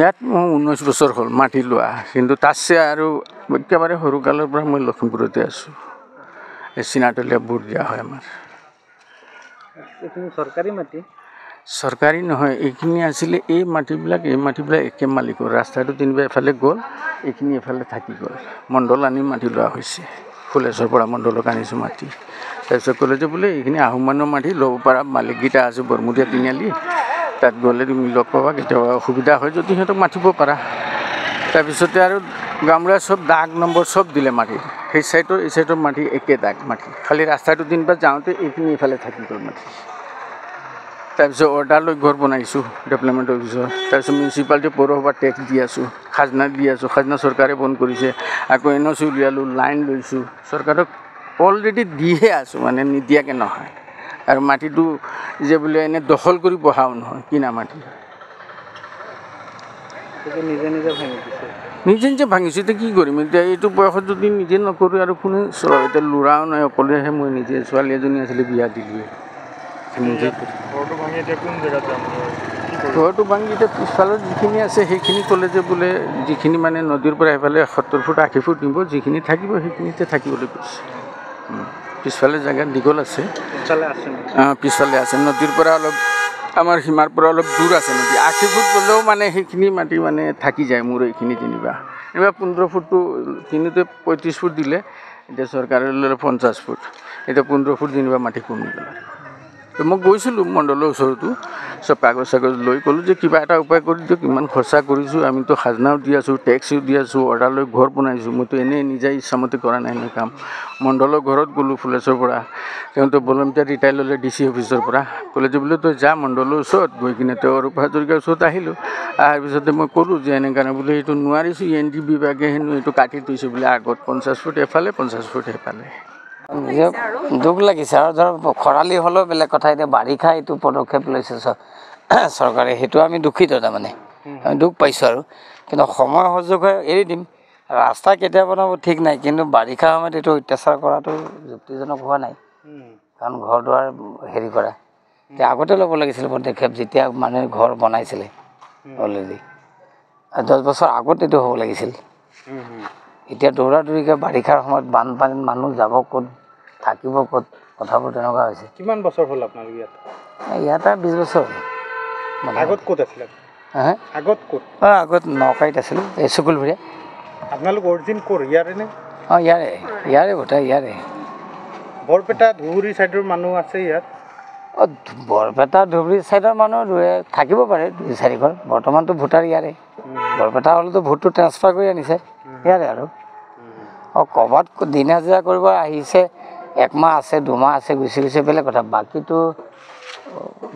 ইয়াত মই 19 বছৰ হ'ল মাটি লোৱা, কিন্তু তাতছে আৰু একেবাৰে সৰুকালৰ পৰা মই লখিমপুৰতে আছোঁ। এই চিনাতলীয়া বুট দিয়া হয় আমাৰ। এইখিনি চৰকাৰী মাটি? চৰকাৰী নহয়, এইখিনি আছিলে এই মাটিবিলাক একে মালিকৰ। ৰাস্তাটো যেনিবা এফালে গ'ল, এইখিনি এফালে থাকি গ'ল। মণ্ডল আনি মাটি লোৱা হৈছে, ফুলেশ্বৰ পৰা মণ্ডলক আনিছোঁ মাটি। তাৰপিছত ক'লে যে বোলে এইখিনি আহোম মানুহৰ মাটি ল'ব পৰা মালিককেইটা আছে বৰমুৰীয়া তিনিআলি, তাত গ'লে তুমি লগ পাবা, কেতিয়াবা অসুবিধা হয় যদি সিহঁতক মাতিব পাৰা। তাৰপিছতে আৰু গামলা চব দাগ নম্বৰ চব দিলে মাটিৰ, সেই চাইডৰ এই চাইডৰ মাটি একে দাগ মাটি, খালি ৰাস্তাটো যেনিবা যাওঁতে এইখিনি এইফালে থাকি গ'ল মাটি। তাৰপিছত অৰ্ডাৰ লৈ ঘৰ বনাইছোঁ ডেভেলপমেণ্ট অফিচৰ। তাৰপিছত মিউনিচিপালিটি পৌৰসভাৰ টেক্স দি আছোঁ, খাজনা দি আছোঁ, খাজনা চৰকাৰে বন্ধ কৰিছে। আকৌ NOC উলিয়ালোঁ, লাইন লৈছোঁ, চৰকাৰক অলৰেডি দিহে আছোঁ, মানে নিদিয়াকৈ নহয়। আৰু মাটিটো যে বোলে এনে দখল কৰি বহাও নহয়, কিনা মাটি। নিজে নিজে ভাঙি দিছে? নিজে নিজে ভাঙিছোঁ। এতিয়া কি কৰিম, এতিয়া এইটো বয়সত যদি নিজে নকৰোঁ আৰু কোনে চলাব? এতিয়া ল'ৰাও নাই, অকলেহে মই নিজে, ছোৱালী এজনী আছিলে বিয়া দিলোৱে। ঘৰটো ভাঙি এতিয়া পিছফালত যিখিনি আছে সেইখিনি ক'লে যে বোলে যিখিনি মানে নদীৰ পৰা সেইফালে 70 ফুট 80 ফুট নিব, যিখিনি থাকিব সেইখিনিতে থাকিবলৈ কৈছে। পিছফালে জেগা দীঘল আছে, পিছফালে আছে। নদীৰ পৰা অলপ আমাৰ সীমাৰ পৰা অলপ দূৰ আছে নদী। 80 ফুট গ'লেও মানে সেইখিনি মাটি মানে থাকি যায় মোৰ এইখিনি যেনিবা 15 ফুটটো কিনোতে 35 ফুট দিলে, এতিয়া চৰকাৰে ল'লে 50 ফুট, এতিয়া 15 ফুট যেনিবা মাটি কমি গ'ল। মই গৈছিলোঁ মণ্ডলৰ ওচৰতো, চব কাগজ চাগজ লৈ ক'লোঁ যে কিবা এটা উপায় কৰি দিয়ক, ইমান খৰচা কৰিছোঁ, আমিতো খাজনাও দি আছোঁ, টেক্সও দি আছোঁ, অৰ্ডাৰ লৈ ঘৰ বনাইছোঁ, মইতো এনেই নিজে ইচ্ছামতে কৰা নাই নহয় কাম। মণ্ডলৰ ঘৰত গ'লোঁ ফুলেশ্বৰ পৰা, তেওঁতো ভলণ্টিয়াৰ ৰিটায়াৰ ল'লে DC অফিচৰ পৰা, ক'লে যে বোলে তই যা মণ্ডলৰ ওচৰত, গৈ কিনে তেওঁ অৰূপ হাজৰিকাৰ ওচৰত আহিলোঁ। অহাৰ পিছতে মই ক'লোঁ যে এনেকৈ বোলে এইটো নোৱাৰিছোঁ, END বিভাগে হেনো এইটো কাটি থৈছে বোলে আগত 50 ফুট এফালে 50 ফুট সেইফালে। দুখ লাগিছে। আৰু ধৰ খৰালি হ'লেও বেলেগ কথা, এতিয়া বাৰিষা এইটো পদক্ষেপ লৈছে চৰকাৰে, সেইটো আমি দুখিত, তাৰমানে আমি দুখ পাইছোঁ আৰু। কিন্তু সময় সুযোগ হৈ এৰি দিম, ৰাস্তা কেতিয়া বনাব ঠিক নাই, কিন্তু বাৰিষা সময়ত এইটো অত্যাচাৰ কৰাটো যুক্তিজনক হোৱা নাই, কাৰণ ঘৰ দুৱাৰ হেৰি কৰা। এতিয়া আগতে ল'ব লাগিছিল পদক্ষেপ, যেতিয়া মানুহে ঘৰ বনাইছিলে অলৰেডি 10 বছৰ আগত এইটো হ'ব লাগিছিল। এতিয়া দৌৰাদৌৰিকৈ বাৰিষাৰ সময়ত বানপানীত মানুহ যাব ক'ত, থাকিব ক'ত, কথাবোৰ তেনেকুৱা হৈছে। কিমান বছৰ হ'ল আপোনালোক ইয়াত? ইয়াতে 20 বছৰ হ'ল। আগত ক'ত আছিলে? আগত ক'ত? আগত নকাইত আছিলোঁ, এই চকুলভৰীয়া। আপোনালোক অৰিজিন ক'ৰ, ইয়াৰে নে? ইয়াৰে গোটেই ইয়াৰে। বৰপেটা ধুবুৰী ছাইডৰ মানুহ আছে ইয়াত? বৰপেটা ধুবুৰী ছাইডৰ মানুহ থাকিব পাৰে 2-4 ঘৰ, বৰ্তমানতো ভোটাৰ ইয়াৰে। বৰপেটা হ'লেতো ভোটটো ট্ৰেন্সফাৰ কৰি আনিছে ইয়াৰে আৰু। ক'ৰবাত দিন হাজিৰা কৰিব আহিছে, 1 মাহ আছে 2 মাহ আছে, গুচি গৈছে, বেলেগ কথা। বাকীটো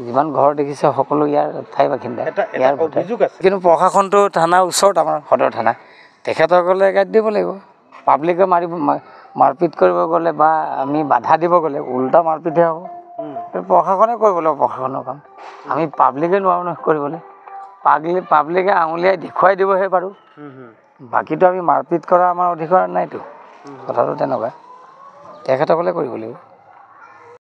যিমান ঘৰ দেখিছে সকলো ইয়াৰ ঠাই বাসিন্দা, ইয়াৰ ভোটাৰ। কিন্তু প্ৰশাসনটো থানাৰ ওচৰত, আমাৰ সদৰ থানা, তেখেতসকলে গাইড দিব লাগিব। পাব্লিকে মাৰপিট কৰিব গ'লে বা আমি বাধা দিব গ'লে উল্টা মাৰপিটহে হ'ব। প্ৰশাসনে কৰিব লাগিব প্ৰশাসনৰ কাম, আমি পাব্লিকে নোৱাৰোঁ নহয় কৰিবলৈ। পাব্লিকে আঙুলিয়াই দেখুৱাই দিবহে পাৰোঁ, বাকীটো আমি মাৰপিট কৰা আমাৰ অধিকাৰ নাইতো। কথাটো তেনেকুৱা, তেখেতসকলে কৰিব লাগিব।